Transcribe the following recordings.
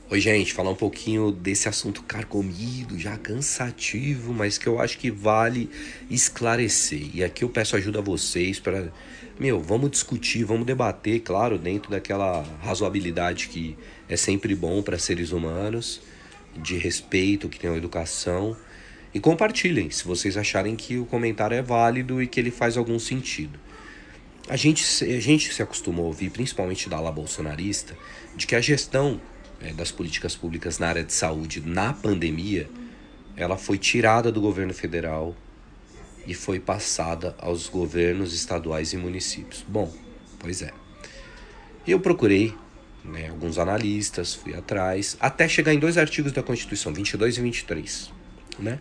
Oi, gente, falar um pouquinho desse assunto carcomido, já cansativo, mas que eu acho que vale esclarecer. E aqui eu peço ajuda a vocês para, vamos discutir, vamos debater, claro, dentro daquela razoabilidade que é sempre bom para seres humanos, de respeito, que tenham educação. E compartilhem, se vocês acharem que o comentário é válido e que ele faz algum sentido. A gente se acostumou a ouvir, principalmente da ala bolsonarista, de que a gestão das políticas públicas na área de saúde na pandemia, ela foi tirada do governo federal e foi passada aos governos estaduais e municípios. Bom, pois é. Eu procurei alguns analistas, fui atrás, até chegar em dois artigos da Constituição, 22 e 23. Né?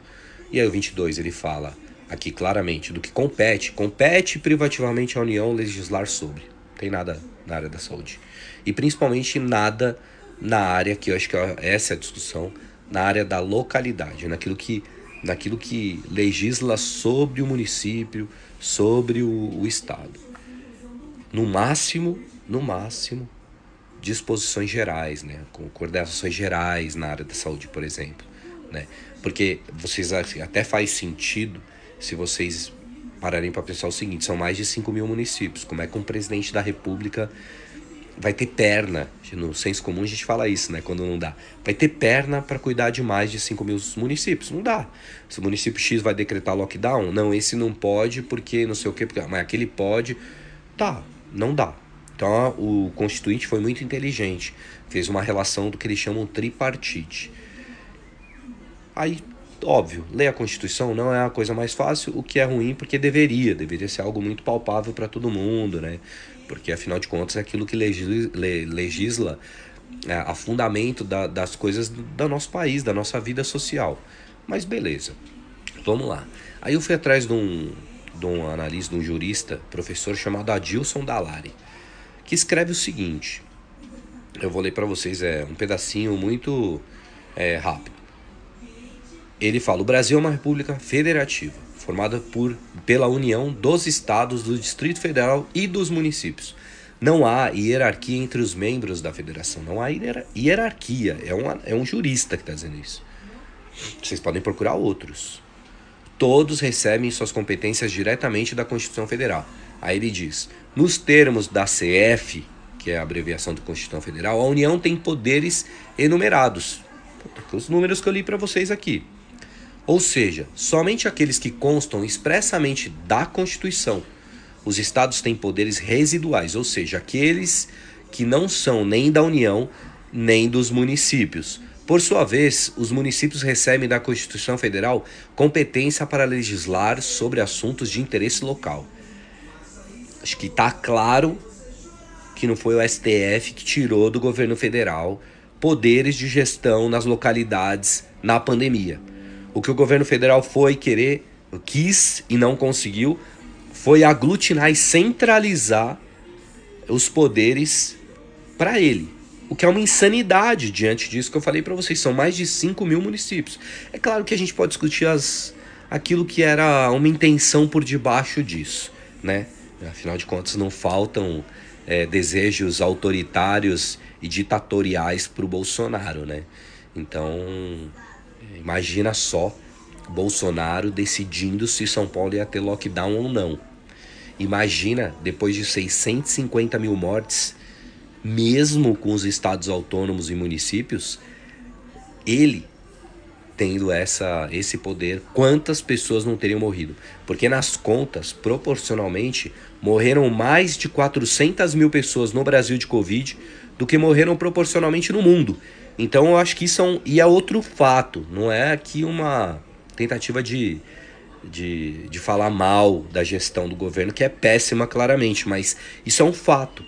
E aí o 22 ele fala aqui claramente do que compete privativamente à União legislar sobre. Não tem nada na área da saúde. E principalmente nada na área, que eu acho que essa é a discussão, na área da localidade, naquilo que legisla sobre o município, sobre o estado. No máximo, disposições gerais, né? Com coordenações gerais na área da saúde, por exemplo. Né? Porque vocês até faz sentido se vocês pararem para pensar o seguinte: são mais de 5 mil municípios. Como é que um presidente da república vai ter perna? No senso comum a gente fala isso, né? Quando não dá. Vai ter perna para cuidar de mais de 5 mil municípios? Não dá. Se o município X vai decretar lockdown, não, esse não pode porque não sei o quê, mas aquele pode. Tá, não dá. Então o Constituinte foi muito inteligente. Fez uma relação do que eles chamam tripartite. Aí, óbvio, ler a Constituição não é a coisa mais fácil, o que é ruim porque deveria ser algo muito palpável para todo mundo, né? Porque afinal de contas é aquilo que legisla a fundamento das coisas do nosso país, da nossa vida social. Mas beleza, vamos lá. Aí eu fui atrás de um analista, de um jurista, professor chamado Adilson Dalari, que escreve o seguinte. Eu vou ler para vocês um pedacinho muito rápido. Ele fala: o Brasil é uma república federativa, formada pela união dos estados, do Distrito Federal e dos municípios. Não há hierarquia entre os membros da federação, não há hierarquia, é um jurista que está dizendo isso. Vocês podem procurar outros. Todos recebem suas competências diretamente da Constituição Federal. Aí ele diz: nos termos da CF, que é a abreviação da Constituição Federal, a União tem poderes enumerados. Os números que eu li para vocês aqui. Ou seja, somente aqueles que constam expressamente da Constituição. Os estados têm poderes residuais, ou seja, aqueles que não são nem da União, nem dos municípios. Por sua vez, os municípios recebem da Constituição Federal competência para legislar sobre assuntos de interesse local. Acho que está claro que não foi o STF que tirou do governo federal poderes de gestão nas localidades na pandemia. O que o governo federal quis e não conseguiu, foi aglutinar e centralizar os poderes para ele. O que é uma insanidade diante disso que eu falei para vocês. São mais de 5 mil municípios. É claro que a gente pode discutir aquilo que era uma intenção por debaixo disso, né? Afinal de contas, não faltam desejos autoritários e ditatoriais para o Bolsonaro, né? Então, imagina só Bolsonaro decidindo se São Paulo ia ter lockdown ou não. Imagina, depois de 650 mil mortes, mesmo com os estados autônomos e municípios, ele tendo esse poder, quantas pessoas não teriam morrido? Porque nas contas, proporcionalmente, morreram mais de 400 mil pessoas no Brasil de Covid do que morreram proporcionalmente no mundo. Então eu acho que isso é outro fato, não é aqui uma tentativa de falar mal da gestão do governo, que é péssima claramente, mas isso é um fato.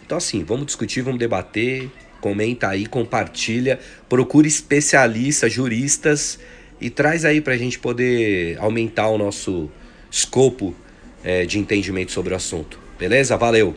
Então assim, vamos discutir, vamos debater, comenta aí, compartilha, procura especialistas, juristas e traz aí pra gente poder aumentar o nosso escopo de entendimento sobre o assunto. Beleza? Valeu!